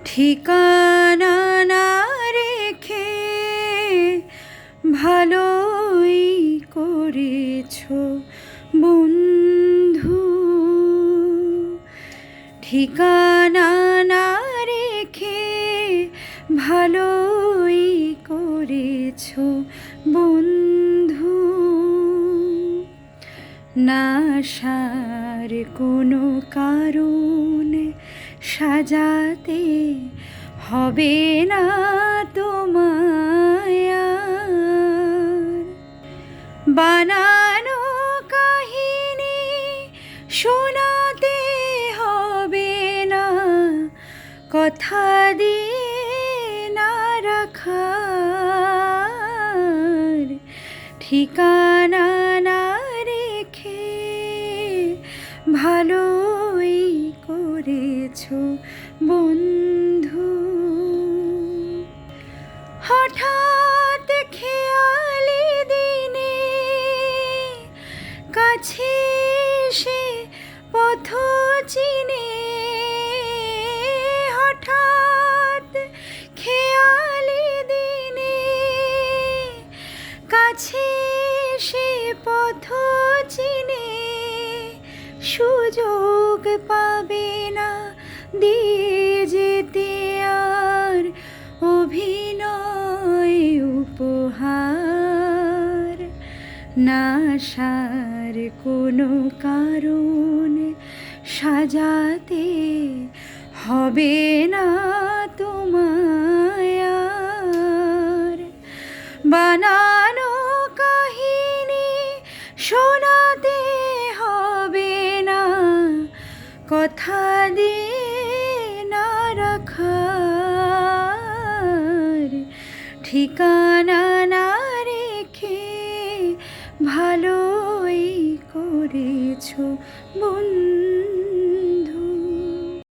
ঠিকানা না রেখে ভালোই করেছো বন্ধু, ঠিকানা না রেখে ভালোই করেছো বন্ধু। না আসার কোনো কারণ সাজাতে হবে না তোমায় আর। বানানো কাহিনী শোনাতে হবে না, কথা দিয়ে না রাখার। ঠিকানা না রেখে ভালোই করেছো বন্ধু। হঠাৎ খেয়ালি দিনে কাছে এসে পথ চিনে, হঠাৎ খেয়ালি দিনে কাছে এসে পথ চিনে সুযোগ পাবে না দিয়ে যেতে আর অভিনয় উপহার। না আসার কোনো কারণ সাজাতে হবে না তোমায় আর। বানানো কাহিনী শোনাতে হবে না, কথা দিয়ে না রাখার। ঠিকানা না রেখে ভালোই করেছো বন্ধু।